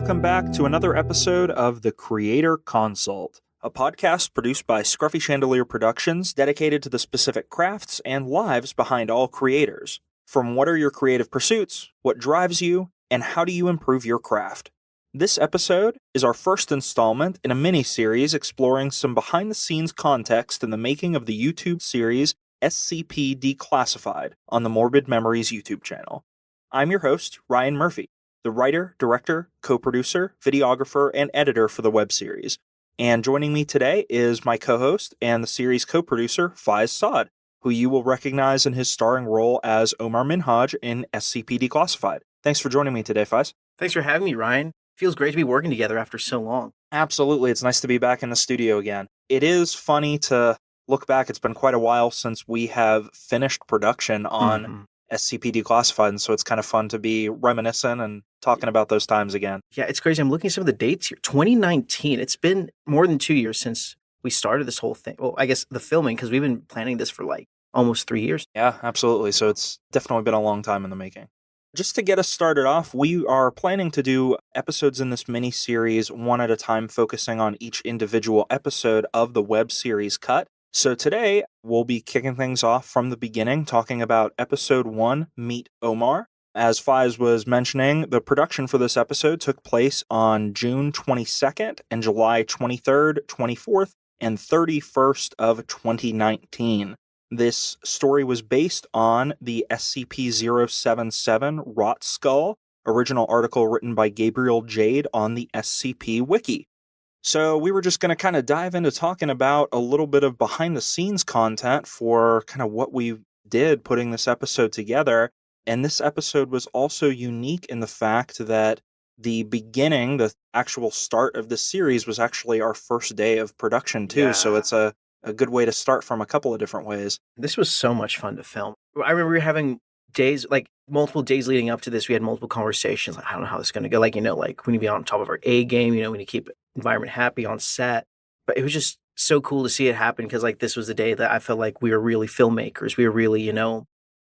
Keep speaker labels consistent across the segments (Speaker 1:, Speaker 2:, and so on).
Speaker 1: welcome back to another episode of The Creator Consult, a podcast produced by Scruffy Chandelier Productions dedicated to the specific crafts and lives behind all creators. From what are your creative pursuits, what drives you, and how do you improve your craft? This episode is our first installment in a mini-series exploring some behind-the-scenes context in the making of the YouTube series SCP D-Classified on the Morbid Memories YouTube channel. I'm your host, Ryan Murphy, the writer, director, co-producer, videographer, and editor for the web series. And joining me today is my co-host and the series co-producer, Faaiz Saad, who you will recognize in his starring role as Omar Minhaj in SCP D-Classified. Thanks for joining me today, Faaiz.
Speaker 2: Thanks for having me, Ryan. Feels great to be working together after so long.
Speaker 1: Absolutely. It's nice to be back in the studio again. It is funny to look back. It's been quite a while since we have finished production on SCP Declassified, and so it's kind of fun to be reminiscent and talking about those times again.
Speaker 2: Yeah, it's crazy. I'm looking at some of the dates here. 2019. It's been more than 2 years since we started this whole thing. Well, I guess the filming, because we've been planning this for like almost 3 years.
Speaker 1: Yeah, absolutely. So it's definitely been a long time in the making. Just to get us started off, we are planning to do episodes in this mini-series one at a time, focusing on each individual episode of the web series cut. So today, we'll be kicking things off from the beginning, talking about Episode 1, Meet Omar. As Faaiz was mentioning, the production for this episode took place on June 22nd and July 23rd, 24th, and 31st of 2019. This story was based on the SCP-077 Rot Skull, original article written by Gabriel Jade on the SCP Wiki. So we were just going to kind of dive into talking about a little bit of behind-the-scenes content for kind of what we did putting this episode together. And this episode was also unique in the fact that the beginning, the actual start of the series, was actually our first day of production too. Yeah. So it's a good way to start from a couple of different ways.
Speaker 2: This was so much fun to film. I remember having days, like multiple days leading up to this, we had multiple conversations. Like, I don't know how this is going to go. Like, like we need to be on top of our A game, we need to keep environment happy on set. But it was just so cool to see it happen because like this was the day that I felt like we were really filmmakers. We were really,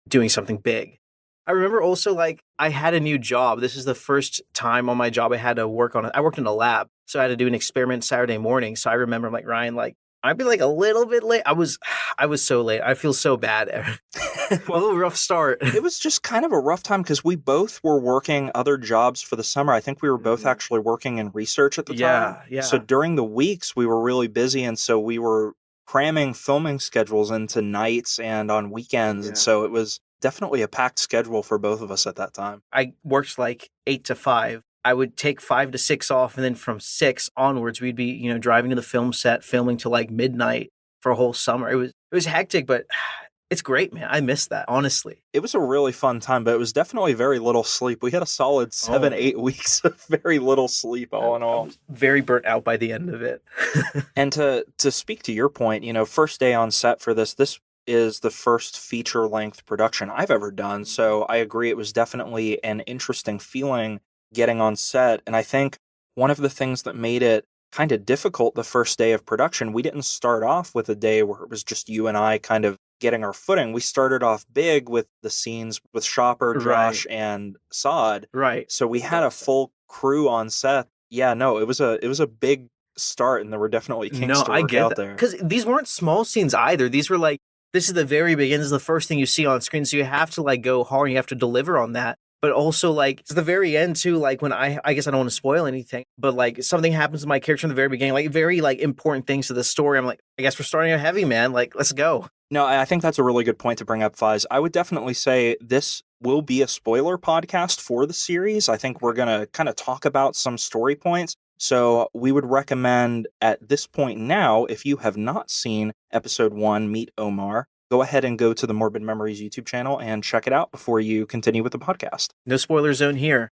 Speaker 2: doing something big. I remember also like I had a new job. This is the first time on my job I had to work on it. I worked in a lab, so I had to do an experiment Saturday morning. So I remember I'm like, Ryan, like, I'd be like a little bit late. I was so late. I feel so bad. Well, a rough start.
Speaker 1: It was just kind of a rough time because we both were working other jobs for the summer. I think we were both actually working in research at the time.
Speaker 2: Yeah.
Speaker 1: So during the weeks, we were really busy. And so we were cramming filming schedules into nights and on weekends. Yeah. And so it was definitely a packed schedule for both of us at that time.
Speaker 2: I worked like 8 to 5. I would take 5 to 6 off, and then from 6 onwards, we'd be, driving to the film set, filming till like midnight for a whole summer. It was hectic, but it's great, man. I miss that, honestly.
Speaker 1: It was a really fun time, but it was definitely very little sleep. We had a solid 7-8 weeks of very little sleep, all in all.
Speaker 2: I was very burnt out by the end of it.
Speaker 1: And to speak to your point, first day on set for this is the first feature-length production I've ever done. So I agree, it was definitely an interesting feeling getting on set. And I think one of the things that made it kind of difficult the first day of production, we didn't start off with a day where it was just you and I kind of getting our footing. We started off big with the scenes with Shopper, Josh, and Saad.
Speaker 2: Right.
Speaker 1: So we had a full crew on set. Yeah, no, it was a big start, and there were definitely kinks to work out there.
Speaker 2: Because these weren't small scenes either. These were like, this is the very beginning. This is the first thing you see on screen. So you have to like go hard and you have to deliver on that. But also, like, it's the very end, too, like, when I guess I don't want to spoil anything, but, like, something happens to my character in the very beginning, like, very, like, important things to the story. I'm like, I guess we're starting out heavy, man. Like, let's go.
Speaker 1: No, I think that's a really good point to bring up, Faaiz. I would definitely say this will be a spoiler podcast for the series. I think we're going to kind of talk about some story points. So we would recommend at this point now, if you have not seen Episode 1, Meet Omar, go ahead and go to the Morbid Memories YouTube channel and check it out before you continue with the podcast.
Speaker 2: No spoiler zone here.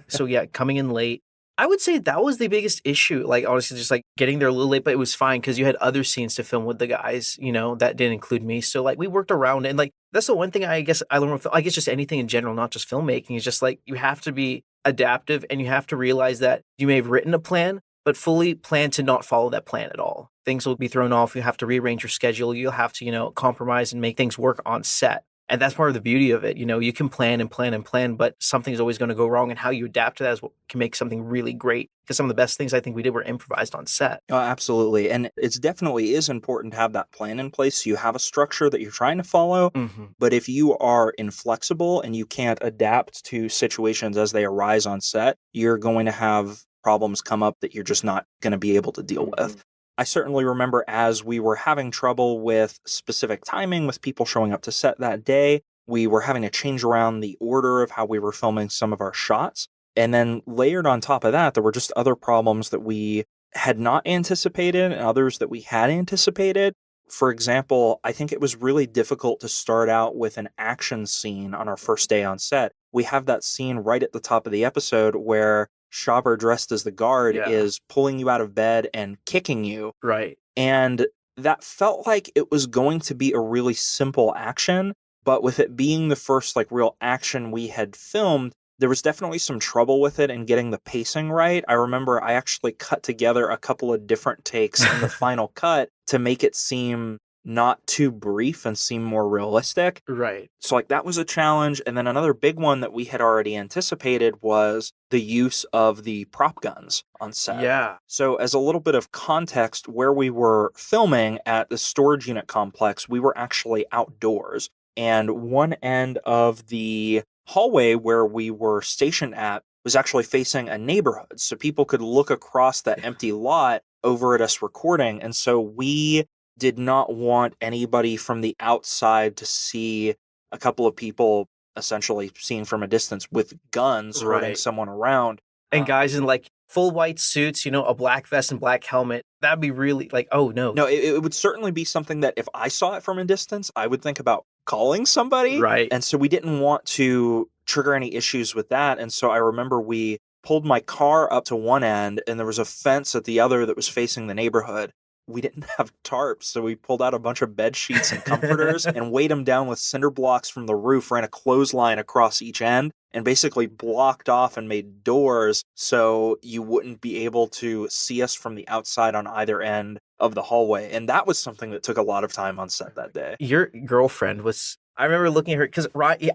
Speaker 2: So yeah, coming in late. I would say that was the biggest issue. Like, honestly, just like getting there a little late, but it was fine because you had other scenes to film with the guys, that didn't include me. So like we worked around it. And like, that's the one thing I guess I learned, I guess just anything in general, not just filmmaking, is just like, you have to be adaptive and you have to realize that you may have written a plan, but fully plan to not follow that plan at all. Things will be thrown off. You have to rearrange your schedule. You'll have to, compromise and make things work on set. And that's part of the beauty of it. You can plan and plan and plan, but something's always going to go wrong. And how you adapt to that is what can make something really great. Because some of the best things I think we did were improvised on set.
Speaker 1: Oh, absolutely. And it's definitely is important to have that plan in place. So you have a structure that you're trying to follow.
Speaker 2: Mm-hmm.
Speaker 1: But if you are inflexible and you can't adapt to situations as they arise on set, you're going to have problems come up that you're just not going to be able to deal with. I certainly remember as we were having trouble with specific timing with people showing up to set that day, we were having to change around the order of how we were filming some of our shots. And then layered on top of that, there were just other problems that we had not anticipated and others that we had anticipated. For example, I think it was really difficult to start out with an action scene on our first day on set. We have that scene right at the top of the episode where Shopper, dressed as the guard, is pulling you out of bed and kicking you.
Speaker 2: Right.
Speaker 1: And that felt like it was going to be a really simple action, but with it being the first real action we had filmed, there was definitely some trouble with it and getting the pacing right. I remember I actually cut together a couple of different takes in the final cut to make it seem not too brief and seem more realistic.
Speaker 2: Right.
Speaker 1: So that was a challenge. And then another big one that we had already anticipated was the use of the prop guns on set.
Speaker 2: Yeah.
Speaker 1: So as a little bit of context, where we were filming at the storage unit complex, we were actually outdoors. And one end of the hallway where we were stationed at was actually facing a neighborhood. So people could look across that empty lot over at us recording. And so we did not want anybody from the outside to see a couple of people essentially seen from a distance with guns hurting someone around.
Speaker 2: And guys in full white suits, a black vest and black helmet. That'd be really oh no.
Speaker 1: No, it would certainly be something that if I saw it from a distance, I would think about calling somebody.
Speaker 2: Right.
Speaker 1: And so we didn't want to trigger any issues with that. And so I remember we pulled my car up to one end and there was a fence at the other that was facing the neighborhood. We didn't have tarps, so we pulled out a bunch of bed sheets and comforters and weighed them down with cinder blocks from the roof, ran a clothesline across each end, and basically blocked off and made doors so you wouldn't be able to see us from the outside on either end of the hallway. And that was something that took a lot of time on set that day.
Speaker 2: Your girlfriend was, I remember looking at her, because Ryan,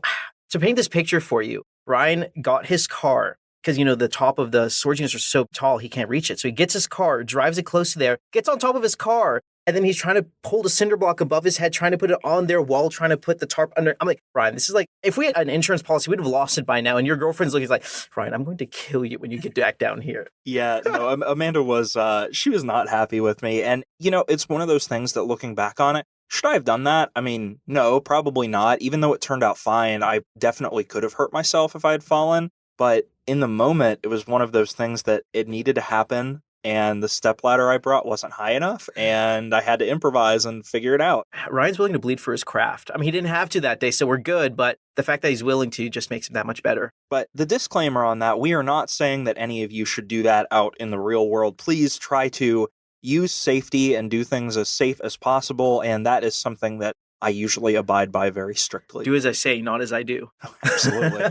Speaker 2: to paint this picture for you, Ryan got his car, because, the top of the storage units are so tall, he can't reach it. So he gets his car, drives it close to there, gets on top of his car, and then he's trying to pull the cinder block above his head, trying to put it on their wall, trying to put the tarp under. I'm like, Ryan, this is if we had an insurance policy, we'd have lost it by now. And your girlfriend's looking like, Ryan, I'm going to kill you when you get back down here.
Speaker 1: Yeah, no, Amanda was, she was not happy with me. And, it's one of those things that looking back on it, should I have done that? I mean, no, probably not. Even though it turned out fine, I definitely could have hurt myself if I had fallen. But in the moment, it was one of those things that it needed to happen, and the stepladder I brought wasn't high enough, and I had to improvise and figure it out.
Speaker 2: Ryan's willing to bleed for his craft. I mean, he didn't have to that day, so we're good, but the fact that he's willing to just makes him that much better.
Speaker 1: But the disclaimer on that, we are not saying that any of you should do that out in the real world. Please try to use safety and do things as safe as possible, and that is something that I usually abide by very strictly.
Speaker 2: Do as I say, not as I do.
Speaker 1: Absolutely.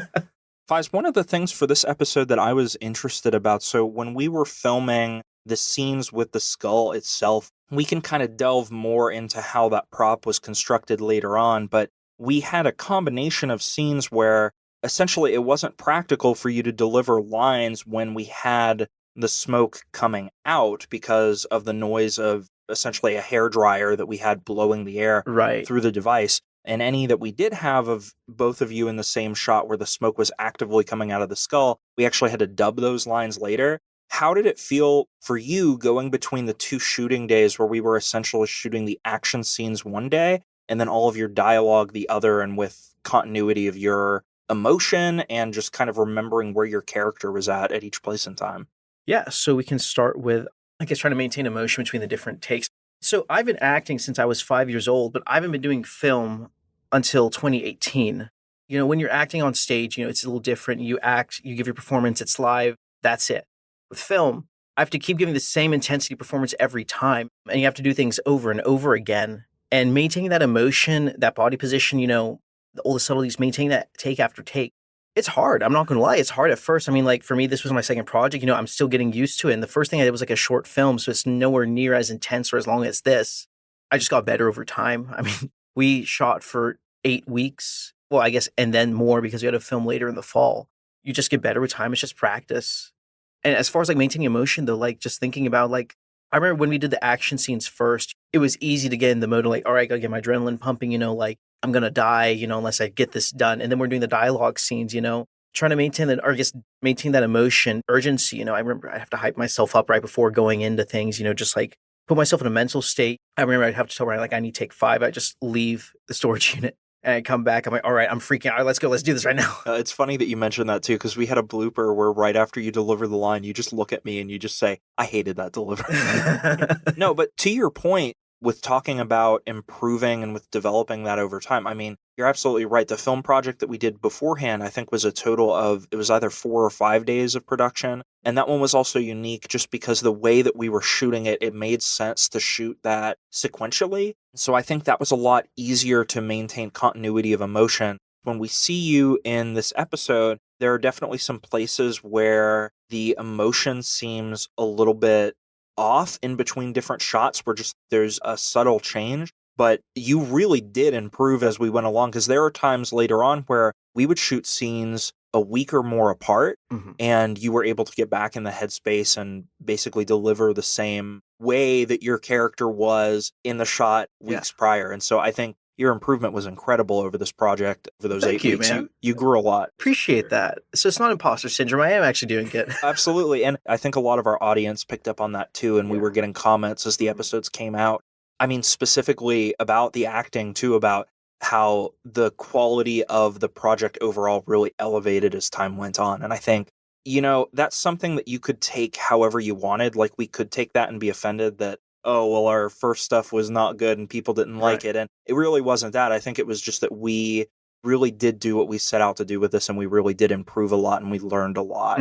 Speaker 1: Faaiz, one of the things for this episode that I was interested about, so when we were filming the scenes with the skull itself, we can kind of delve more into how that prop was constructed later on, but we had a combination of scenes where essentially it wasn't practical for you to deliver lines when we had the smoke coming out because of the noise of essentially a hairdryer that we had blowing the air through the device. And any that we did have of both of you in the same shot where the smoke was actively coming out of the skull, we actually had to dub those lines later. How did it feel for you going between the two shooting days where we were essentially shooting the action scenes one day and then all of your dialogue the other, and with continuity of your emotion and just kind of remembering where your character was at each place in time?
Speaker 2: Yeah, so we can start with, trying to maintain emotion between the different takes. So I've been acting since I was 5 years old, but I haven't been doing film until 2018. When you're acting on stage, it's a little different. You act, you give your performance, it's live, that's it. With film, I have to keep giving the same intensity performance every time, and you have to do things over and over again. And maintaining that emotion, that body position, all the subtleties, maintaining that take after take, it's hard. I'm not going to lie. It's hard at first. I mean, for me, this was my second project. I'm still getting used to it. And the first thing I did was a short film. So it's nowhere near as intense or as long as this. I just got better over time. I mean, we shot for 8 weeks. Well, I guess, and then more because we had to film later in the fall. You just get better with time. It's just practice. And as far as like maintaining emotion, though, like just thinking about like, I remember when we did the action scenes first, it was easy to get in the mode of like, all right, gotta get my adrenaline pumping, like I'm gonna die, unless I get this done. And then we're doing the dialogue scenes, trying to maintain that, or just maintain that emotion, urgency. I remember I have to hype myself up right before going into things, just like put myself in a mental state. I remember I'd have to tell Ryan, like, I need take 5. I just leave the storage unit and I come back. I'm like, all right, I'm freaking out. All right, let's go. Let's do this right now.
Speaker 1: It's funny that you mentioned that too, because we had a blooper where right after you deliver the line, you just look at me and you just say, I hated that delivery. No, but to your point, with talking about improving and with developing that over time, I mean, you're absolutely right. The film project that we did beforehand, I think, was a total of, it was either 4 or 5 days of production. And that one was also unique just because the way that we were shooting it, it made sense to shoot that sequentially. So I think that was a lot easier to maintain continuity of emotion. When we see you in this episode, there are definitely some places where the emotion seems a little bit off in between different shots where just there's a subtle change, but you really did improve as we went along, because there are times later on where we would shoot scenes a week or more apart, and you were able to get back in the headspace and basically deliver the same way that your character was in the shot weeks prior. And so I think your improvement was incredible over this project. For those
Speaker 2: Thank
Speaker 1: 8
Speaker 2: you,
Speaker 1: weeks,
Speaker 2: man.
Speaker 1: you grew a lot.
Speaker 2: Appreciate that. So it's not imposter syndrome. I am actually doing good.
Speaker 1: Absolutely. And I think a lot of our audience picked up on that too. And we were getting comments as the episodes came out. I mean, specifically about the acting too, about how the quality of the project overall really elevated as time went on. And I think, that's something that you could take however you wanted. Like, we could take that and be offended that, oh, well, our first stuff was not good and people didn't like it. And it really wasn't that. I think it was just that we really did do what we set out to do with this, and we really did improve a lot, and we learned a lot.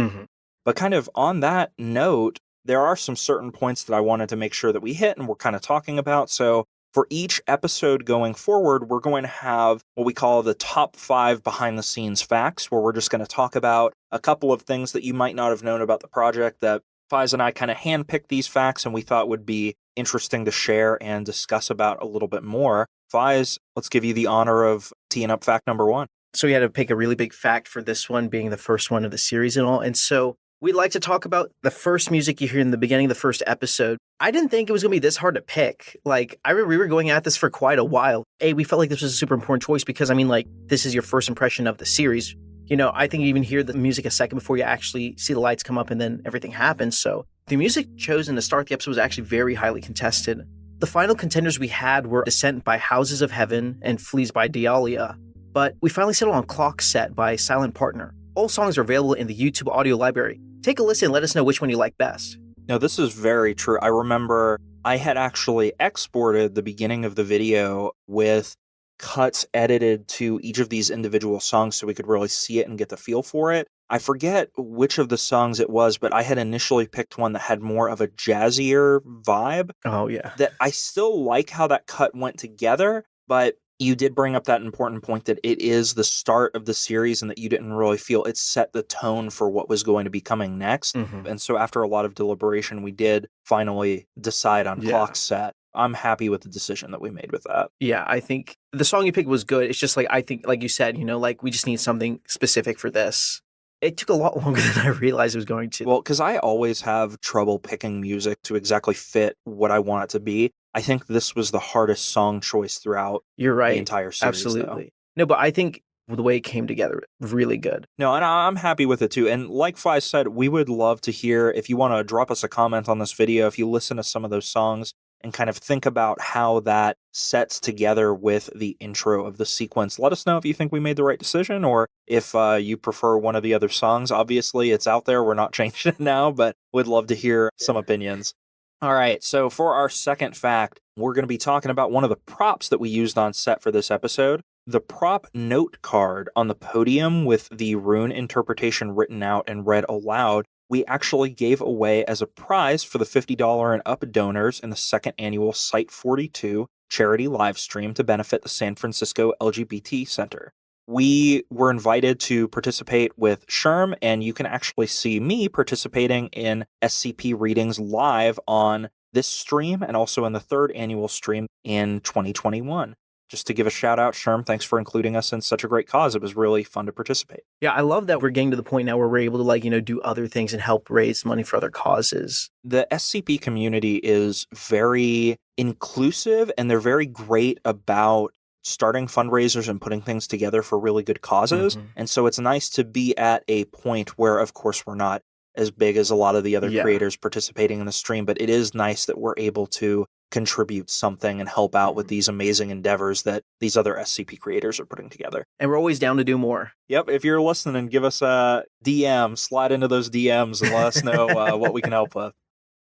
Speaker 1: But kind of on that note, there are some certain points that I wanted to make sure that we hit and we're kind of talking about. So for each episode going forward, we're going to have what we call the top 5 behind the scenes facts, where we're just going to talk about a couple of things that you might not have known about the project that Faaiz and I kind of handpicked these facts and we thought would be interesting to share and discuss about a little bit more. Faaiz, let's give you the honor of teeing up fact number 1.
Speaker 2: So we had to pick a really big fact for this one, being the first one of the series and all. And so we'd like to talk about the first music you hear in the beginning of the first episode. I didn't think it was going to be this hard to pick. Like, I remember we were going at this for quite a while. We felt like this was a super important choice because, I mean, like, this is your first impression of the series. I think you even hear the music a second before you actually see the lights come up and then everything happens. So the music chosen to start the episode was actually very highly contested. The final contenders we had were Descent by Houses of Heaven and Fleas by Dialia. But we finally settled on Clock Set by Silent Partner. All songs are available in the YouTube audio library. Take a listen and let us know which one you like best.
Speaker 1: No, this is very true. I remember I had actually exported the beginning of the video with cuts edited to each of these individual songs so we could really see it and get the feel for it. I forget which of the songs it was, but I had initially picked one that had more of a jazzier vibe.
Speaker 2: Oh, yeah.
Speaker 1: That I still like how that cut went together, but you did bring up that important point that it is the start of the series and that you didn't really feel it set the tone for what was going to be coming next. And so after a lot of deliberation, we did finally decide on Clock Set. I'm happy with the decision that we made with that.
Speaker 2: Yeah, I think the song you picked was good. It's just like, I think, like you said, like we just need something specific for this. It took a lot longer than I realized it was going to.
Speaker 1: Well, because I always have trouble picking music to exactly fit what I want it to be. I think this was the hardest song choice throughout
Speaker 2: You're right.
Speaker 1: the entire series.
Speaker 2: Absolutely.
Speaker 1: Though.
Speaker 2: No, but I think the way it came together, really good.
Speaker 1: No, and I'm happy with it too. And like Faaiz said, we would love to hear, if you want to drop us a comment on this video, if you listen to some of those songs and kind of think about how that sets together with the intro of the sequence. Let us know if you think we made the right decision or if you prefer one of the other songs. Obviously, it's out there. We're not changing it now, but would love to hear some opinions. All right, so for our second fact, we're going to be talking about one of the props that we used on set for this episode. The prop note card on the podium with the rune interpretation written out and read aloud, we actually gave away as a prize for the $50 and up donors in the second annual Site 42 charity live stream to benefit the San Francisco LGBT Center. We were invited to participate with Sherm, and you can actually see me participating in SCP readings live on this stream and also in the third annual stream in 2021. just to give a shout out, Sherm, thanks for including us in such a great cause. It was really fun to participate.
Speaker 2: Yeah, I love that we're getting to the point now where we're able to, like, do other things and help raise money for other causes.
Speaker 1: The SCP community is very inclusive, and they're very great about starting fundraisers and putting things together for really good causes.
Speaker 2: Mhm.
Speaker 1: And so it's nice to be at a point where, of course, we're not as big as a lot of the other creators participating in the stream, but it is nice that we're able to contribute something and help out with these amazing endeavors that these other SCP creators are putting together.
Speaker 2: And we're always down to do more.
Speaker 1: Yep, if you're listening, give us a DM, slide into those DMs and let us know what we can help with.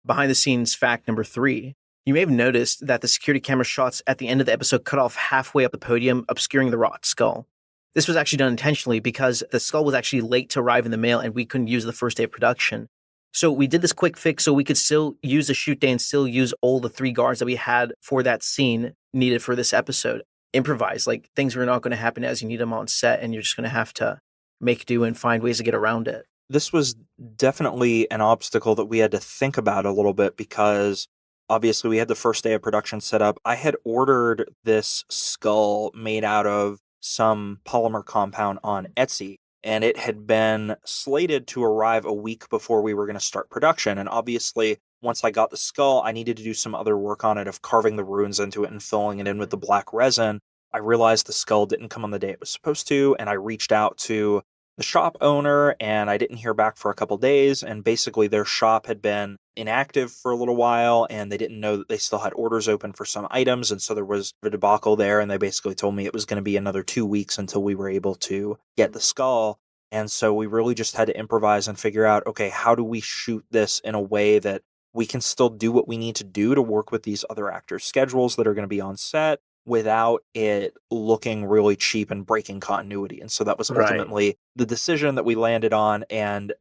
Speaker 2: Behind the scenes fact number 3. You may have noticed that the security camera shots at the end of the episode cut off halfway up the podium, obscuring the rot skull. This was actually done intentionally because the skull was actually late to arrive in the mail and we couldn't use the first day of production. So we did this quick fix so we could still use the shoot day and still use all the 3 guards that we had for that scene needed for this episode. Improvise, like things were not going to happen as you need them on set and you're just going to have to make do and find ways to get around it.
Speaker 1: This was definitely an obstacle that we had to think about a little bit because obviously we had the first day of production set up. I had ordered this skull made out of some polymer compound on Etsy, and it had been slated to arrive a week before we were going to start production. And obviously, once I got the skull, I needed to do some other work on it of carving the runes into it and filling it in with the black resin. I realized the skull didn't come on the day it was supposed to, and I reached out to the shop owner, and I didn't hear back for a couple days, and basically their shop had been inactive for a little while, and they didn't know that they still had orders open for some items, and so there was a debacle there, and they basically told me it was going to be another 2 weeks until we were able to get the skull. And so we really just had to improvise and figure out, okay, how do we shoot this in a way that we can still do what we need to do to work with these other actors' schedules that are going to be on set without it looking really cheap and breaking continuity. And so that was ultimately the decision that we landed on. And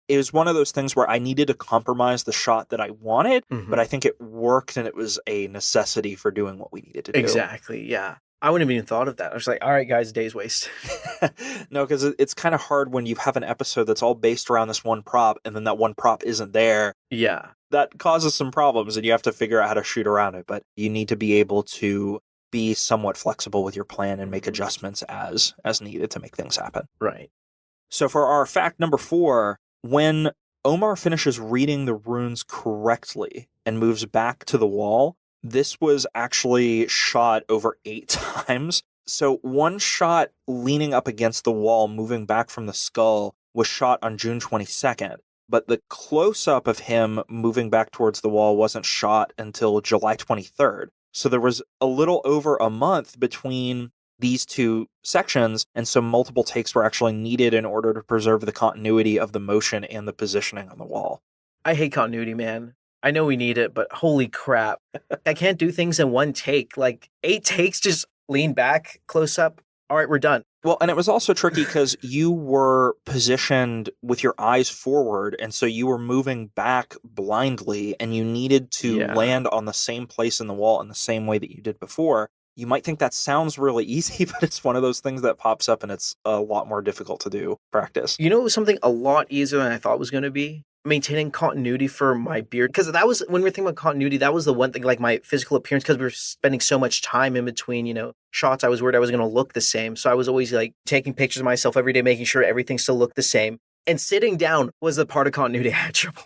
Speaker 1: it was one of those things where I needed to compromise the shot that I wanted, but I think it worked and it was a necessity for doing what we needed to do.
Speaker 2: Exactly, yeah. I wouldn't have even thought of that. I was like, all right, guys, day's waste.
Speaker 1: No, because it's kind of hard when you have an episode that's all based around this one prop and then that one prop isn't there.
Speaker 2: Yeah.
Speaker 1: That causes some problems and you have to figure out how to shoot around it. But you need to be able to be somewhat flexible with your plan and make adjustments as needed to make things happen.
Speaker 2: Right.
Speaker 1: So for our fact number 4, when Omar finishes reading the runes correctly and moves back to the wall, this was actually shot over 8 times. So one shot leaning up against the wall, moving back from the skull, was shot on June 22nd. But the close-up of him moving back towards the wall wasn't shot until July 23rd. So there was a little over a month between these 2 sections, and so multiple takes were actually needed in order to preserve the continuity of the motion and the positioning on the wall.
Speaker 2: I hate continuity, man. I know we need it, but holy crap. I can't do things in one take. Like 8 takes, just lean back, close up. All right, we're done.
Speaker 1: Well, and it was also tricky because you were positioned with your eyes forward, and so you were moving back blindly, and you needed to land on the same place in the wall in the same way that you did before. You might think that sounds really easy, but it's one of those things that pops up, and it's a lot more difficult to do practice.
Speaker 2: You know, it was something a lot easier than I thought it was going to be? Maintaining continuity for my beard. Because that was, when we were thinking about continuity, that was the one thing, like my physical appearance, because we were spending so much time in between, shots. I was worried I was going to look the same. So I was always like taking pictures of myself every day, making sure everything still looked the same. And sitting down was the part of continuity I had trouble.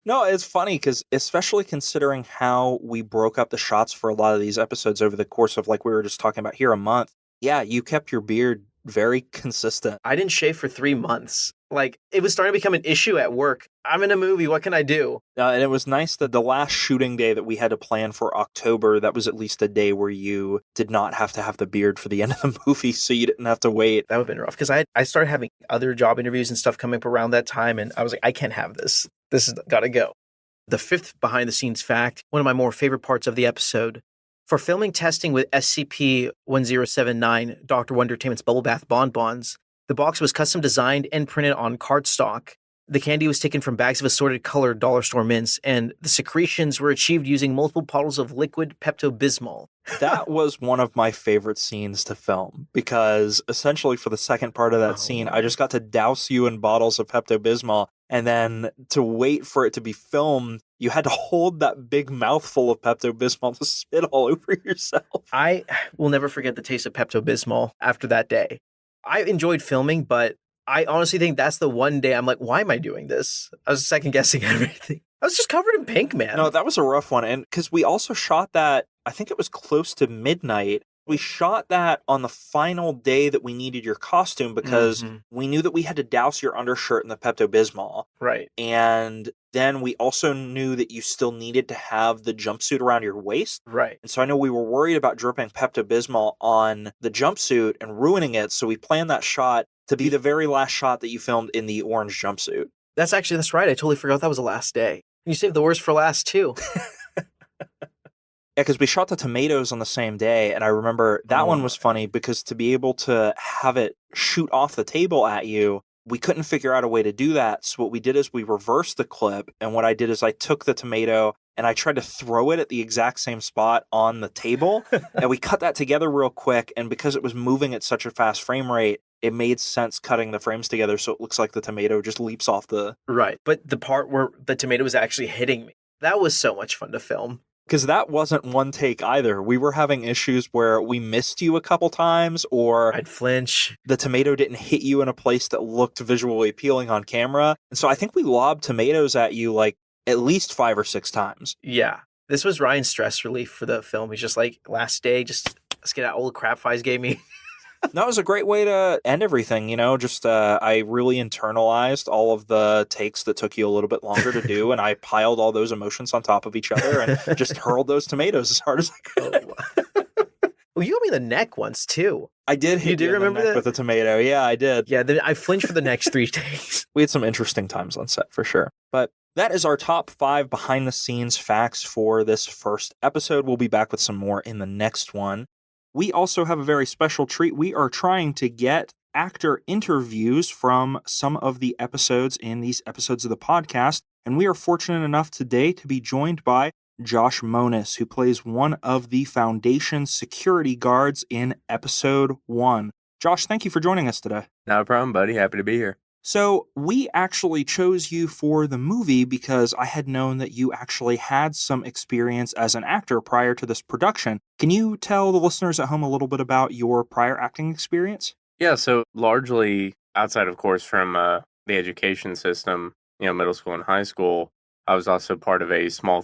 Speaker 1: No, it's funny because especially considering how we broke up the shots for a lot of these episodes over the course of, like we were just talking about here, a month. Yeah, you kept your beard very consistent.
Speaker 2: I didn't shave for 3 months. Like, it was starting to become an issue at work. I'm in a movie. What can I do?
Speaker 1: And it was nice that the last shooting day that we had to plan for October, that was at least a day where you did not have to have the beard for the end of the movie, so you didn't have to wait.
Speaker 2: That would have been rough, because I started having other job interviews and stuff coming up around that time, and I was like, I can't have this. This has got to go. The 5th behind-the-scenes fact, one of my more favorite parts of the episode. For filming testing with SCP-1079, Dr. Wondertainment's Bubble Bath Bonbons, the box was custom designed and printed on cardstock. The candy was taken from bags of assorted colored dollar store mints, and the secretions were achieved using multiple bottles of liquid Pepto-Bismol.
Speaker 1: That was one of my favorite scenes to film, because essentially for the second part of that scene, I just got to douse you in bottles of Pepto-Bismol, And then to wait for it to be filmed, you had to hold that big mouthful of Pepto-Bismol to spit all over yourself.
Speaker 2: I will never forget the taste of Pepto-Bismol after that day. I enjoyed filming, but I honestly think that's the one day I'm like, why am I doing this? I was second guessing everything. I was just covered in pink, man.
Speaker 1: No, that was a rough one. And because we also shot that, I think it was close to midnight. We shot that on the final day that we needed your costume because we knew that we had to douse your undershirt in the Pepto-Bismol.
Speaker 2: Right.
Speaker 1: And then we also knew that you still needed to have the jumpsuit around your waist.
Speaker 2: Right.
Speaker 1: And so I know we were worried about dripping Pepto-Bismol on the jumpsuit and ruining it. So we planned that shot to be the very last shot that you filmed in the orange jumpsuit.
Speaker 2: That's right. I totally forgot that was the last day. You saved the worst for last, too.
Speaker 1: Yeah, because we shot the tomatoes on the same day, and I remember that one was funny because to be able to have it shoot off the table at you, we couldn't figure out a way to do that. So what we did is we reversed the clip, and what I did is I took the tomato and I tried to throw it at the exact same spot on the table, and we cut that together real quick, and because it was moving at such a fast frame rate, it made sense cutting the frames together so it looks like the tomato just leaps off the...
Speaker 2: Right, but the part where the tomato was actually hitting me, that was so much fun to film.
Speaker 1: Because that wasn't one take either. We were having issues where we missed you a couple times, or
Speaker 2: I'd flinch.
Speaker 1: The tomato didn't hit you in a place that looked visually appealing on camera. And so I think we lobbed tomatoes at you like at least 5 or 6 times.
Speaker 2: Yeah. This was Ryan's stress relief for the film. He's just like, last day, just let's get out all the crap Faaiz gave me.
Speaker 1: That was a great way to end everything, just I really internalized all of the takes that took you a little bit longer to do, and I piled all those emotions on top of each other and just hurled those tomatoes as hard as I could.
Speaker 2: Well, you got me in the neck once, too.
Speaker 1: I did hit you remember that? With a tomato. Yeah, I did.
Speaker 2: Yeah, I flinched for the next 3 days.
Speaker 1: We had some interesting times on set, for sure. But that is our top 5 behind-the-scenes facts for this first episode. We'll be back with some more in the next one. We also have a very special treat. We are trying to get actor interviews from some of the episodes in these episodes of the podcast, and we are fortunate enough today to be joined by Josh Monis, who plays one of the Foundation security guards in episode 1. Josh, thank you for joining us today.
Speaker 3: Not a problem, buddy. Happy to be here.
Speaker 1: So we actually chose you for the movie because I had known that you actually had some experience as an actor prior to this production. Can you tell the listeners at home a little bit about your prior acting experience?
Speaker 3: Yeah, so largely outside, of course, from the education system, middle school and high school, I was also part of a small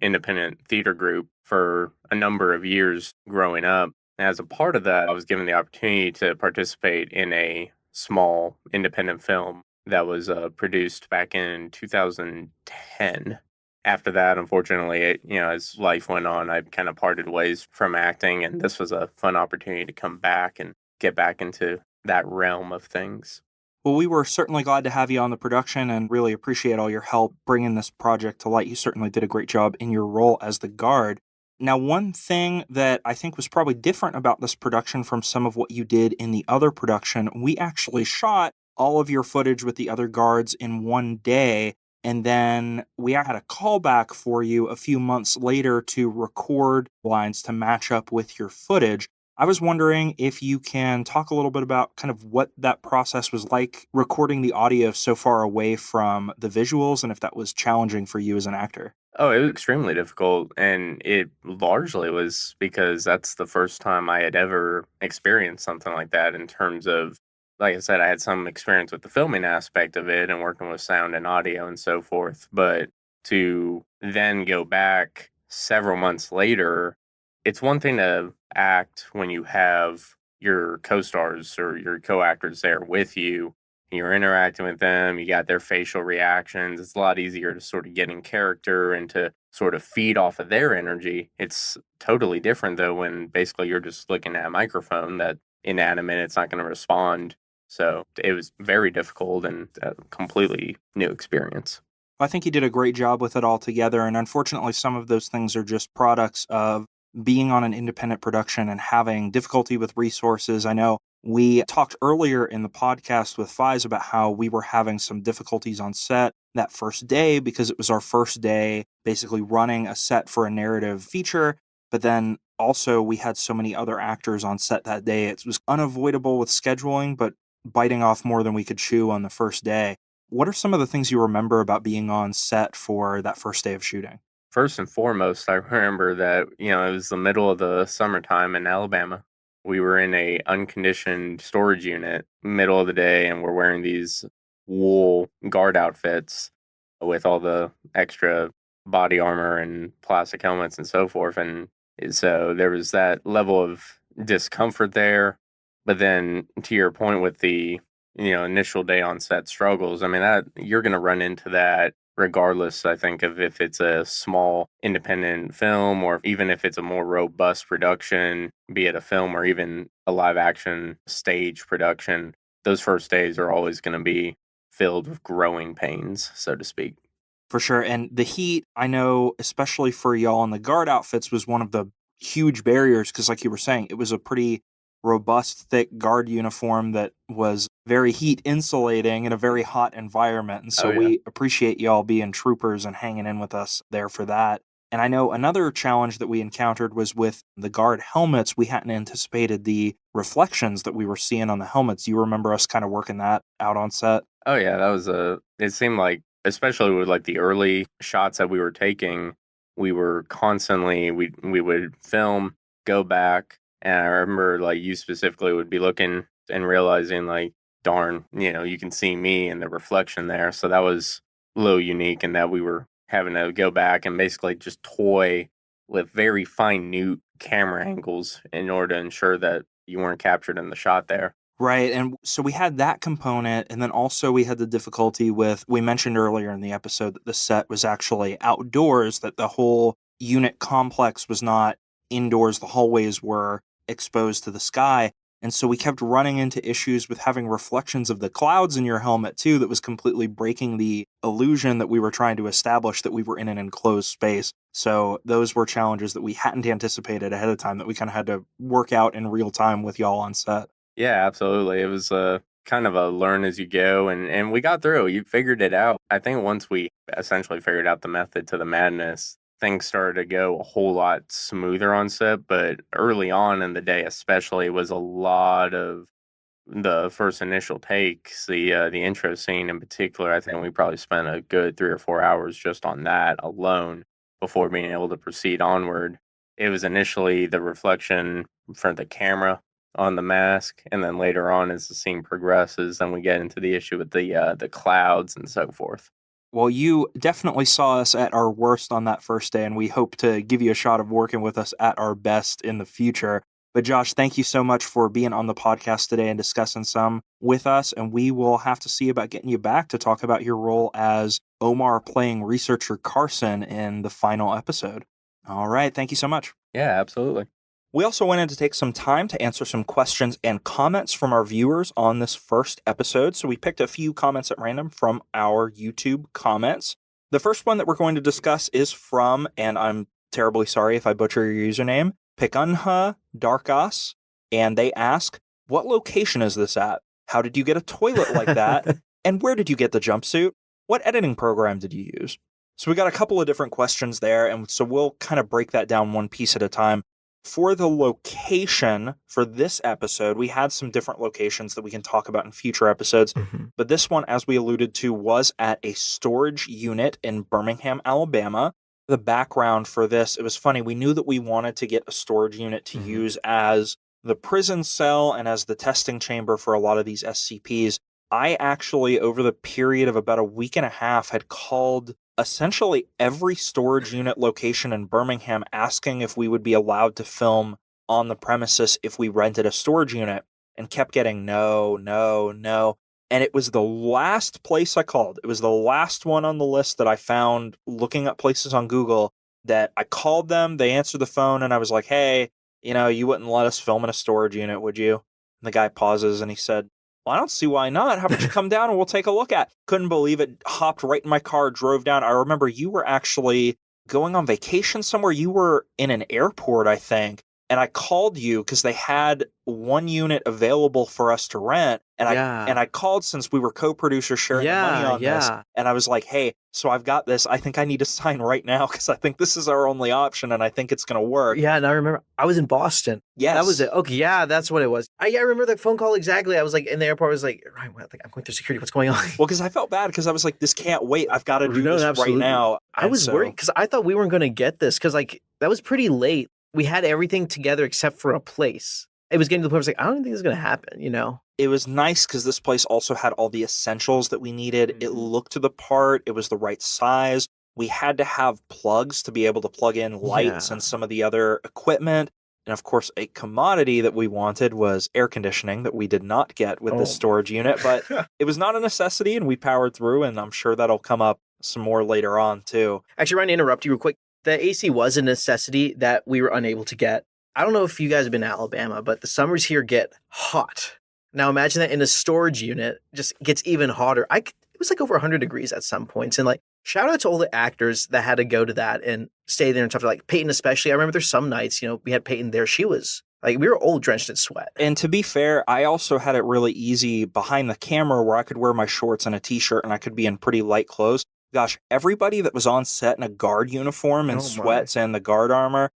Speaker 3: independent theater group for a number of years growing up. And as a part of that, I was given the opportunity to participate in a small independent film that was produced back in 2010. After that, unfortunately, as life went on, I kind of parted ways from acting, and this was a fun opportunity to come back and get back into that realm of things.
Speaker 1: Well, we were certainly glad to have you on the production and really appreciate all your help bringing this project to light. You certainly did a great job in your role as the guard. Now, one thing that I think was probably different about this production from some of what you did in the other production, we actually shot all of your footage with the other guards in one day, and then we had a callback for you a few months later to record lines to match up with your footage. I was wondering if you can talk a little bit about kind of what that process was like recording the audio so far away from the visuals, and if that was challenging for you as an actor.
Speaker 3: Oh, it was extremely difficult, and it largely was because that's the first time I had ever experienced something like that in terms of, like I said, I had some experience with the filming aspect of it and working with sound and audio and so forth, but to then go back several months later, it's one thing to act when you have your co-stars or your co-actors there with you, you're interacting with them, you got their facial reactions. It's a lot easier to sort of get in character and to sort of feed off of their energy. It's totally different, though, when basically you're just looking at a microphone that inanimate, it's not going to respond. So it was very difficult and a completely new experience.
Speaker 1: I think you did a great job with it all together, and unfortunately some of those things are just products of being on an independent production and having difficulty with resources. I know we talked earlier in the podcast with Faaiz about how we were having some difficulties on set that first day because it was our first day basically running a set for a narrative feature. But then also we had so many other actors on set that day. It was unavoidable with scheduling, but biting off more than we could chew on the first day. what are some of the things you remember about being on set for that first day of shooting?
Speaker 3: First and foremost, I remember that, it was the middle of the summertime in Alabama. We were in a unconditioned storage unit, middle of the day, and we're wearing these wool guard outfits with all the extra body armor and plastic helmets and so forth. And so there was that level of discomfort there. But then to your point with the, initial day on set struggles, I mean, that you're going to run into that regardless, I think, of if it's a small independent film or even if it's a more robust production, be it a film or even a live action stage production. Those first days are always going to be filled with growing pains, so to speak.
Speaker 1: For sure. And the heat, I know, especially for y'all in the guard outfits, was one of the huge barriers because, like you were saying, it was a pretty robust, thick guard uniform that was very heat insulating in a very hot environment. And so we appreciate y'all being troopers and hanging in with us there for that. And I know another challenge that we encountered was with the guard helmets. We hadn't anticipated the reflections that we were seeing on the helmets. You remember us kind of working that out on set?
Speaker 3: Oh yeah, that was it seemed like, especially with like the early shots that we were taking, we were constantly, we would film, go back, and I remember like you specifically would be looking and realizing like, darn, you can see me in the reflection there. So that was a little unique in that we were having to go back and basically just toy with very minute camera angles in order to ensure that you weren't captured in the shot there.
Speaker 1: Right. And so we had that component. And then also we had the difficulty with, we mentioned earlier in the episode that the set was actually outdoors, that the whole unit complex was not indoors. The hallways were exposed to the sky. And so we kept running into issues with having reflections of the clouds in your helmet too, that was completely breaking the illusion that we were trying to establish that we were in an enclosed space. So those were challenges that we hadn't anticipated ahead of time that we kind of had to work out in real time with y'all on set.
Speaker 3: Yeah, absolutely. It was kind of a learn as you go, and we got through. You figured it out. I think once we essentially figured out the method to the madness, things started to go a whole lot smoother on set. But early on in the day, especially, was a lot of the first initial takes. The intro scene in particular, I think we probably spent a good 3 or 4 hours just on that alone before being able to proceed onward. It was initially the reflection from the camera on the mask, and then later on as the scene progresses, then we get into the issue with the clouds and so forth.
Speaker 1: Well, you definitely saw us at our worst on that first day, and we hope to give you a shot of working with us at our best in the future. But Josh, thank you so much for being on the podcast today and discussing some with us, and we will have to see about getting you back to talk about your role as Omar playing researcher Carson in the final episode. All right, thank you so much.
Speaker 3: Yeah, absolutely.
Speaker 1: We also wanted to take some time to answer some questions and comments from our viewers on this first episode. So we picked a few comments at random from our YouTube comments. The first one that we're going to discuss is from, and I'm terribly sorry if I butcher your username, Pikunha Darkas. And they ask, what location is this at? How did you get a toilet like that? And where did you get the jumpsuit? What editing program did you use? So we got a couple of different questions there. And so we'll kind of break that down one piece at a time. For the location for this episode, we had some different locations that we can talk about in future episodes. Mm-hmm. But this one, as we alluded to, was at a storage unit in Birmingham, Alabama. The background for this, it was funny. We knew that we wanted to get a storage unit to use as the prison cell and as the testing chamber for a lot of these SCPs. I actually, over the period of about a week and a half, had called essentially every storage unit location in Birmingham asking if we would be allowed to film on the premises if we rented a storage unit, and kept getting no. And it was the last place I called. It was the last one on the list that I found looking up places on Google that I called them. They answered the phone and I was like, hey, you wouldn't let us film in a storage unit, would you? And the guy pauses and he said, well, I don't see why not. How about you come down and we'll take a look at it? Couldn't believe it. Hopped right in my car, drove down. I remember you were actually going on vacation somewhere. You were in an airport, I think. and I called you because they had one unit available for us to rent. And I called since we were co-producers sharing the money on this. And I was like, hey, so I've got this. I think I need to sign right now because I think this is our only option and I think it's going to work.
Speaker 2: Yeah, and I remember I was in Boston.
Speaker 1: Yes.
Speaker 2: That was it. Okay, yeah, that's what it was. I remember the phone call exactly. I was like in the airport. I was like, right, I'm going through security. What's going on?
Speaker 1: Well, because I felt bad because I was like, this can't wait. I've got to do this
Speaker 2: absolutely.
Speaker 1: right now.
Speaker 2: I was worried because I thought we weren't going to get this because like that was pretty late. We had everything together except for a place. It was getting to the point where I was like, I don't think this is going to happen, you know?
Speaker 1: It was nice because this place also had all the essentials that we needed.
Speaker 2: Mm-hmm.
Speaker 1: It looked the part. It was the right size. We had to have plugs to be able to plug in lights and some of the other equipment. And of course, a commodity that we wanted was air conditioning that we did not get with this storage unit. But it was not a necessity, and we powered through, and I'm sure that'll come up some more later on, too.
Speaker 2: Actually, Ryan, to interrupt you real quick. The AC was a necessity that we were unable to get. I don't know if you guys have been to Alabama, but the summers here get hot. Now imagine that in a storage unit, just gets even hotter. It was like over 100 degrees at some points. And like, shout out to all the actors that had to go to that and stay there and stuff. Like Peyton especially. I remember there's some nights, we had Peyton there. She was like, we were all drenched in sweat.
Speaker 1: And to be fair, I also had it really easy behind the camera where I could wear my shorts and a t-shirt and I could be in pretty light clothes. Gosh, everybody that was on set in a guard uniform and sweats and the guard armor,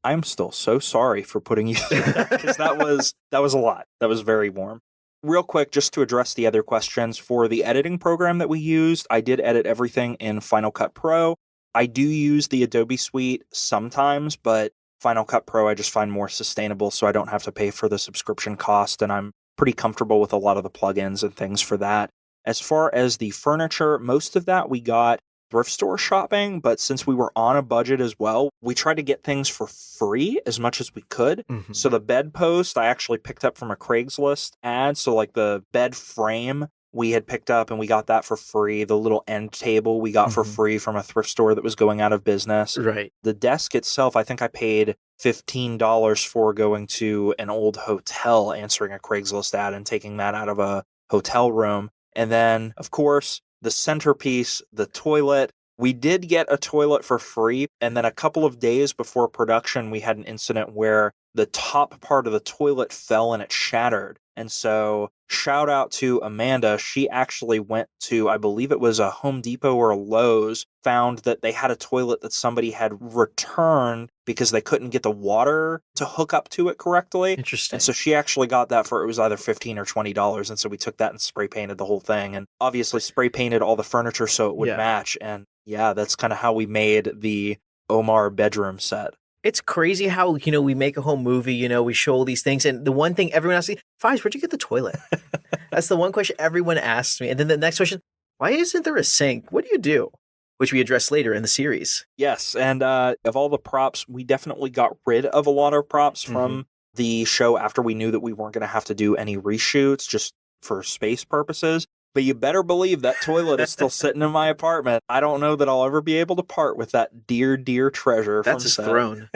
Speaker 1: I'm still so sorry for putting you through that because that was a lot. That was very warm. Real quick, just to address the other questions, for the editing program that we used, I did edit everything in Final Cut Pro. I do use the Adobe Suite sometimes, but Final Cut Pro I just find more sustainable so I don't have to pay for the subscription cost, and I'm pretty comfortable with a lot of the plugins and things for that. As far as the furniture, most of that we got thrift store shopping, but since we were on a budget as well, we tried to get things for free as much as we could. Mm-hmm. So the bedpost I actually picked up from a Craigslist ad. So like the bed frame we had picked up and we got that for free. The little end table we got for free from a thrift store that was going out of business.
Speaker 2: Right.
Speaker 1: The desk itself, I think I paid $15 for going to an old hotel, answering a Craigslist ad and taking that out of a hotel room. And then, of course, the centerpiece, the toilet. We did get a toilet for free, and then a couple of days before production, we had an incident where the top part of the toilet fell and it shattered. And so, shout out to Amanda. She actually went to, I believe it was a Home Depot or a Lowe's, found that they had a toilet that somebody had returned because they couldn't get the water to hook up to it correctly.
Speaker 2: Interesting.
Speaker 1: And so she actually got that for, it was either $15 or $20. And so we took that and spray painted the whole thing, and obviously spray painted all the furniture so it would match. And yeah, that's kind of how we made the Omar bedroom set.
Speaker 2: It's crazy how, we make a whole movie, we show all these things. And the one thing everyone asks me, Faaiz, where'd you get the toilet? That's the one question everyone asks me. And then the next question, why isn't there a sink? What do you do? Which we address later in the series.
Speaker 1: Yes. And of all the props, we definitely got rid of a lot of props from the show after we knew that we weren't going to have to do any reshoots just for space purposes. But you better believe that toilet is still sitting in my apartment. I don't know that I'll ever be able to part with that dear, dear treasure.
Speaker 2: That's his throne.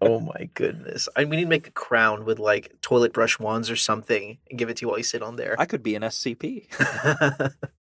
Speaker 2: Oh my goodness. We need to make a crown with like toilet brush wands or something and give it to you while you sit on there.
Speaker 1: I could be an SCP.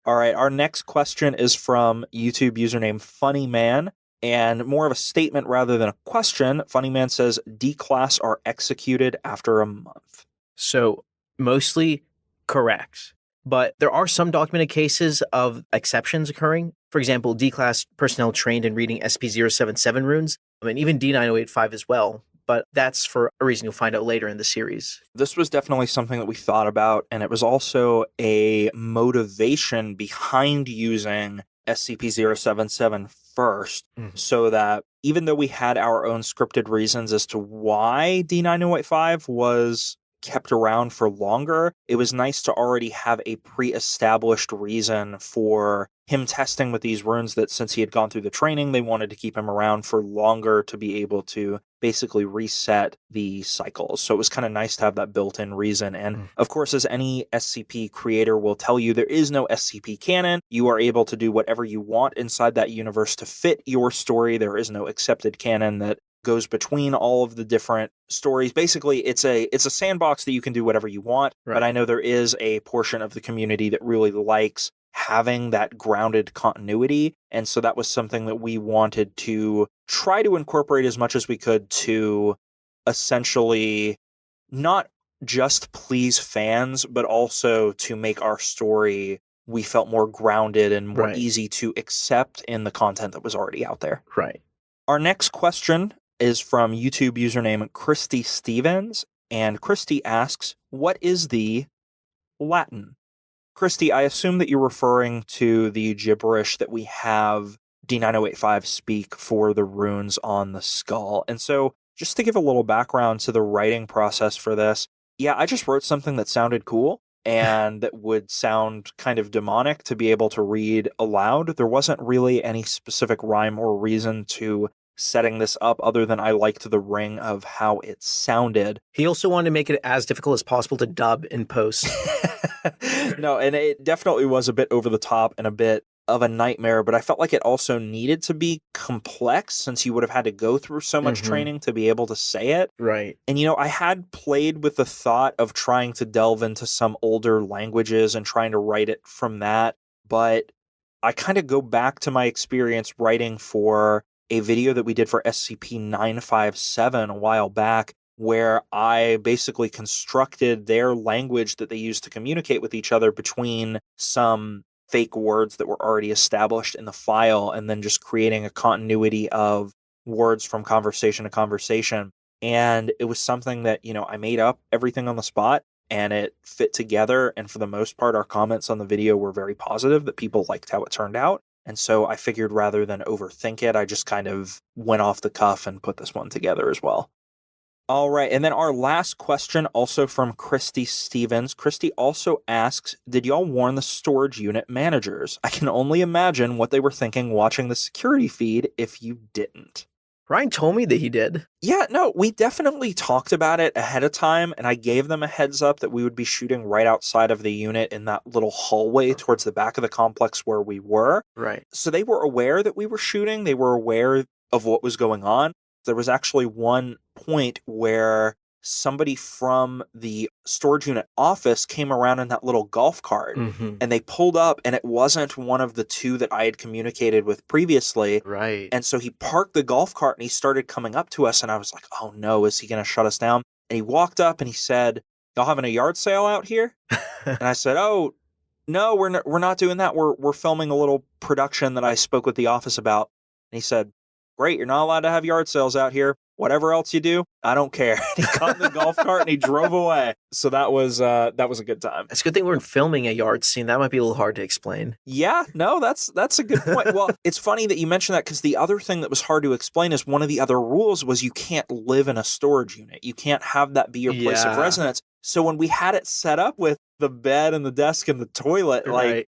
Speaker 1: All right. Our next question is from YouTube username Funnyman, and more of a statement rather than a question. Funnyman says, D-Class are executed after a month.
Speaker 2: So mostly correct. But there are some documented cases of exceptions occurring. For example, D-Class personnel trained in reading SCP-077 runes, and even D-9085 as well. But that's for a reason you'll find out later in the series.
Speaker 1: This was definitely something that we thought about, and it was also a motivation behind using SCP-077 first, so that even though we had our own scripted reasons as to why D-9085 was kept around for longer, it was nice to already have a pre-established reason for him testing with these runes, that since he had gone through the training, they wanted to keep him around for longer to be able to basically reset the cycles. So it was kind of nice to have that built-in reason. And of course, as any SCP creator will tell you, there is no SCP canon. You are able to do whatever you want inside that universe to fit your story. There is no accepted canon that goes between all of the different stories. Basically, it's a sandbox that you can do whatever you want, but I know there is a portion of the community that really likes having that grounded continuity, and so that was something that we wanted to try to incorporate as much as we could to essentially not just please fans, but also to make our story, we felt, more grounded and more
Speaker 2: Right.
Speaker 1: easy to accept in the content that was already out there.
Speaker 2: Right.
Speaker 1: Our next question is from YouTube username Christy Stevens, and Christy asks, what is the Latin? Christy, I assume that you're referring to the gibberish that we have D9085 speak for the runes on the skull. And so, just to give a little background to the writing process for this, yeah, I just wrote something that sounded cool and that would sound kind of demonic to be able to read aloud. There wasn't really any specific rhyme or reason to setting this up other than I liked the ring of how it sounded.
Speaker 2: He also wanted to make it as difficult as possible to dub in post.
Speaker 1: No, and it definitely was a bit over the top and a bit of a nightmare, but I felt like it also needed to be complex since you would have had to go through so much training to be able to say it.
Speaker 2: Right.
Speaker 1: And, I had played with the thought of trying to delve into some older languages and trying to write it from that, but I kind of go back to my experience writing for a video that we did for SCP-957 a while back, where I basically constructed their language that they used to communicate with each other between some fake words that were already established in the file, and then just creating a continuity of words from conversation to conversation. And it was something that, I made up everything on the spot and it fit together. And for the most part, our comments on the video were very positive, that people liked how it turned out. And so I figured rather than overthink it, I just kind of went off the cuff and put this one together as well. All right, and then our last question, also from Christy Stevens. Christy also asks, did y'all warn the storage unit managers? I can only imagine what they were thinking watching the security feed if you didn't.
Speaker 2: Ryan told me that he did.
Speaker 1: Yeah, no, we definitely talked about it ahead of time, and I gave them a heads up that we would be shooting right outside of the unit in that little hallway towards the back of the complex where we were.
Speaker 2: Right.
Speaker 1: So they were aware that we were shooting. They were aware of what was going on. There was actually one point where somebody from the storage unit office came around in that little golf cart, and they pulled up, and it wasn't one of the two that I had communicated with previously.
Speaker 2: Right.
Speaker 1: And so he parked the golf cart and he started coming up to us, and I was like, oh no, is he going to shut us down? And he walked up and he said, y'all having a yard sale out here? And I said, oh, no, we're not doing that. We're filming a little production that I spoke with the office about. And he said, great, you're not allowed to have yard sales out here. Whatever else you do, I don't care. He got in the golf cart and he drove away. So that was a good time.
Speaker 2: It's a good thing we weren't filming a yard scene. That might be a little hard to explain.
Speaker 1: Yeah, no, that's a good point. Well, it's funny that you mentioned that, because the other thing that was hard to explain is one of the other rules was you can't live in a storage unit. You can't have that be your place of residence. So when we had it set up with the bed and the desk and the toilet,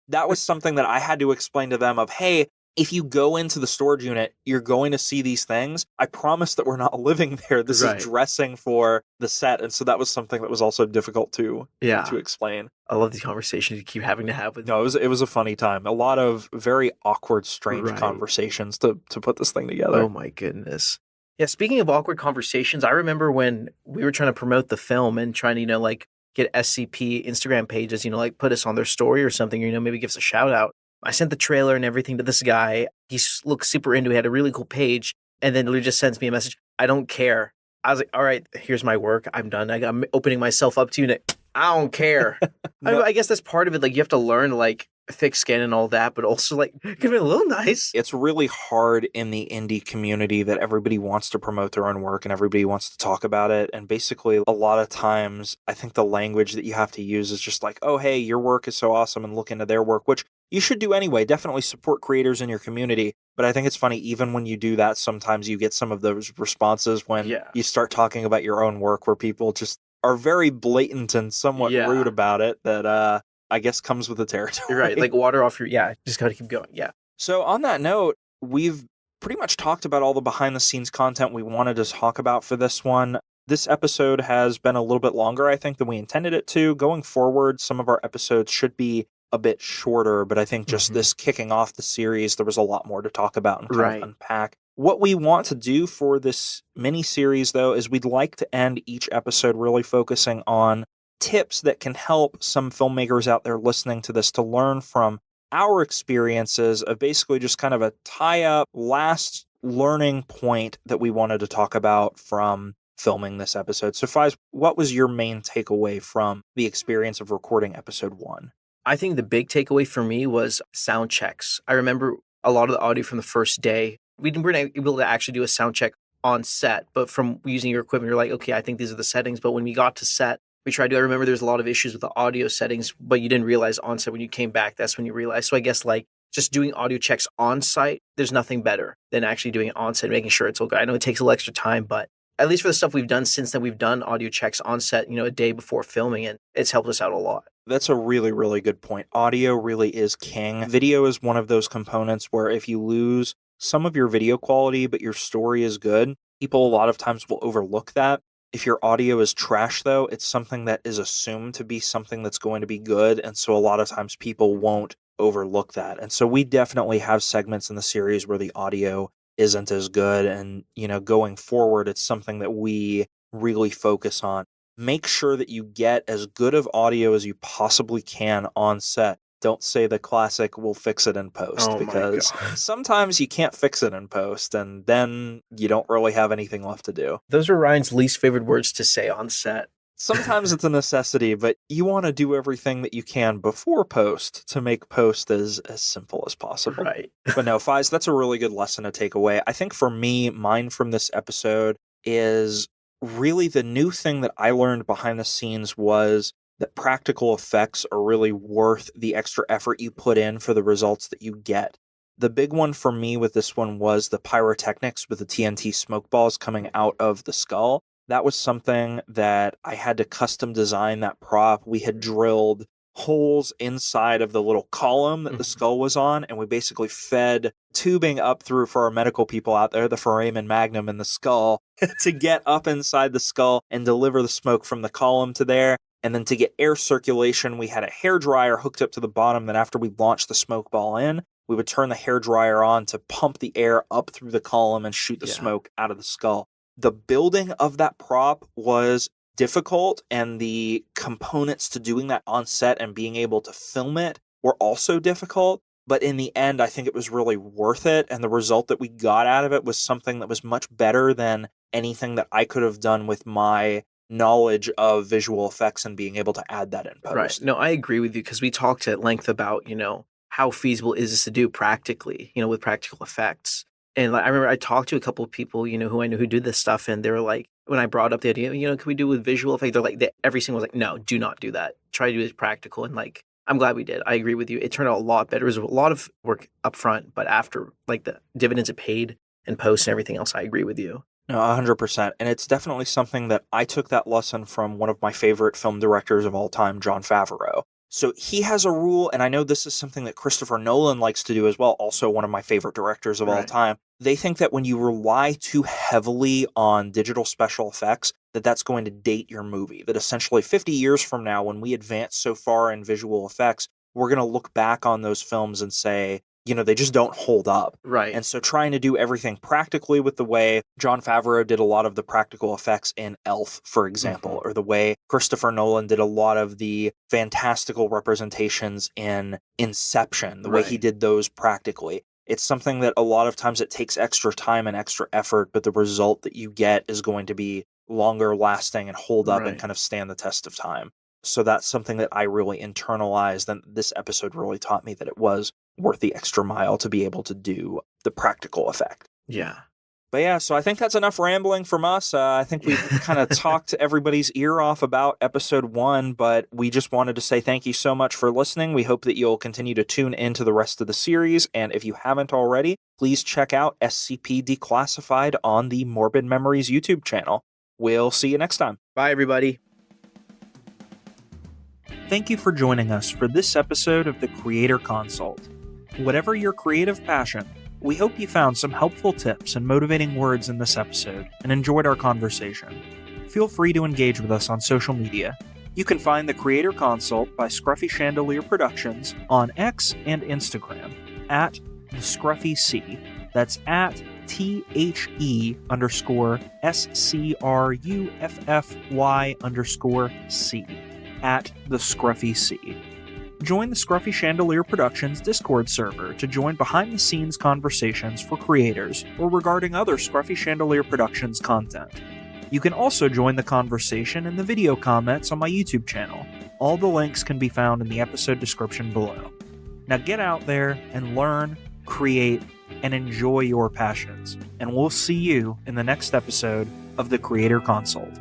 Speaker 1: that was something that I had to explain to them of, hey, if you go into the storage unit, you're going to see these things. I promise that we're not living there. This is dressing for the set. And so that was something that was also difficult to explain.
Speaker 2: I love these conversations you keep having to have with
Speaker 1: No, it was a funny time. A lot of very awkward, strange conversations to put this thing together.
Speaker 2: Oh my goodness. Yeah, speaking of awkward conversations, I remember when we were trying to promote the film and trying to, get SCP Instagram pages, put us on their story or something, maybe give us a shout out. I sent the trailer and everything to this guy. He looked super into it, had a really cool page, and then he just sends me a message. I don't care. I was like, all right, here's my work. I'm done. I'm opening myself up to you. I don't care. I guess that's part of it. You have to learn, thick skin and all that, but also, give it a little nice.
Speaker 1: It's really hard in the indie community that everybody wants to promote their own work and everybody wants to talk about it. And basically, a lot of times, I think the language that you have to use is just oh, hey, your work is so awesome, and look into their work, which you should do anyway. Definitely support creators in your community. But I think it's funny, even when you do that, sometimes you get some of those responses when you start talking about your own work where people just are very blatant and somewhat rude about it that I guess comes with the territory.
Speaker 2: You're right. Water off your, just got to keep going. Yeah.
Speaker 1: So on that note, we've pretty much talked about all the behind the scenes content we wanted to talk about for this one. This episode has been a little bit longer, I think, than we intended it to. Going forward, some of our episodes should be a bit shorter, but I think just this kicking off the series, there was a lot more to talk about and kind of unpack. What we want to do for this mini-series, though, is we'd like to end each episode really focusing on tips that can help some filmmakers out there listening to this to learn from our experiences of basically just kind of a tie-up last learning point that we wanted to talk about from filming this episode. So Faaiz, what was your main takeaway from the experience of recording episode 1?
Speaker 2: I think the big takeaway for me was sound checks. I remember a lot of the audio from the first day. We weren't able to actually do a sound check on set, but from using your equipment, you're like, okay, I think these are the settings. But when we got to set, we tried to, I remember there's a lot of issues with the audio settings, but you didn't realize on set when you came back, that's when you realized. So I guess like just doing audio checks on site, there's nothing better than actually doing it on set, making sure it's all good. I know it takes a little extra time, but at least for the stuff we've done since then, we've done audio checks on set, a day before filming, and it's helped us out a lot.
Speaker 1: That's a really, really good point. Audio really is king. Video is one of those components where if you lose some of your video quality, but your story is good, people a lot of times will overlook that. If your audio is trash, though, it's something that is assumed to be something that's going to be good, and so a lot of times people won't overlook that. And so we definitely have segments in the series where the audio isn't as good, and, going forward, it's something that we really focus on. Make sure that you get as good of audio as you possibly can on set. Don't say the classic, we'll fix it in post, because sometimes you can't fix it in post, and then you don't really have anything left to do.
Speaker 2: Those are Ryan's least favorite words to say on set.
Speaker 1: Sometimes it's a necessity, but you want to do everything that you can before post to make post as simple as possible.
Speaker 2: Right.
Speaker 1: But no, Faaiz, that's a really good lesson to take away. I think for me, mine from this episode is really the new thing that I learned behind the scenes was that practical effects are really worth the extra effort you put in for the results that you get. The big one for me with this one was the pyrotechnics with the TNT smoke balls coming out of the skull. That was something that I had to custom design that prop. We had drilled holes inside of the little column that the skull was on, and we basically fed tubing up through, for our medical people out there, the foramen magnum in the skull to get up inside the skull and deliver the smoke from the column to there. And then to get air circulation, we had a hairdryer hooked up to the bottom that after we launched the smoke ball in, we would turn the hairdryer on to pump the air up through the column and shoot the smoke out of the skull. The building of that prop was difficult, and the components to doing that on set and being able to film it were also difficult. But in the end, I think it was really worth it, and the result that we got out of it was something that was much better than anything that I could have done with my knowledge of visual effects and being able to add that in post.
Speaker 2: Right. No, I agree with you, because we talked at length about, how feasible is this to do practically, with practical effects. And I remember I talked to a couple of people, who I knew who did this stuff, and they were like, when I brought up the idea, can we do it with visual effects? They're like, every single was like, no, do not do that. Try to do it practical. And I'm glad we did. I agree with you. It turned out a lot better. It was a lot of work up front, but after, the dividends it paid and post and everything else, I agree with you.
Speaker 1: No, 100%. And it's definitely something that I took that lesson from one of my favorite film directors of all time, Jon Favreau. So he has a rule, and I know this is something that Christopher Nolan likes to do as well, also one of my favorite directors of all time. They think that when you rely too heavily on digital special effects, that's going to date your movie. That essentially 50 years from now, when we advance so far in visual effects, we're going to look back on those films and say, they just don't hold up.
Speaker 2: Right.
Speaker 1: And so trying to do everything practically with the way Jon Favreau did a lot of the practical effects in Elf, for example, or the way Christopher Nolan did a lot of the fantastical representations in Inception, the way he did those practically. It's something that a lot of times it takes extra time and extra effort, but the result that you get is going to be longer lasting and hold up and kind of stand the test of time. So that's something that I really internalized, and this episode really taught me that it was worth the extra mile to be able to do the practical effect.
Speaker 2: Yeah.
Speaker 1: But yeah, so I think that's enough rambling from us. I think we've kind of talked everybody's ear off about episode 1, but we just wanted to say thank you so much for listening. We hope that you'll continue to tune into the rest of the series, and if you haven't already, please check out SCP Declassified on the Morbid Memories YouTube channel. We'll see you next time.
Speaker 2: Bye, everybody.
Speaker 1: Thank you for joining us for this episode of the Creator Consult. Whatever your creative passion, we hope you found some helpful tips and motivating words in this episode and enjoyed our conversation. Feel free to engage with us on social media. You can find the Creator Consult by Scruffy Chandelier Productions on X and Instagram at the Scruffy C. That's at THE_SCRUFFY_C at the Scruffy C. Join the Scruffy Chandelier Productions Discord server to join behind-the-scenes conversations for creators or regarding other Scruffy Chandelier Productions content. You can also join the conversation in the video comments on my YouTube channel. All the links can be found in the episode description below. Now get out there and learn, create, and enjoy your passions. And we'll see you in the next episode of the Creator Consult.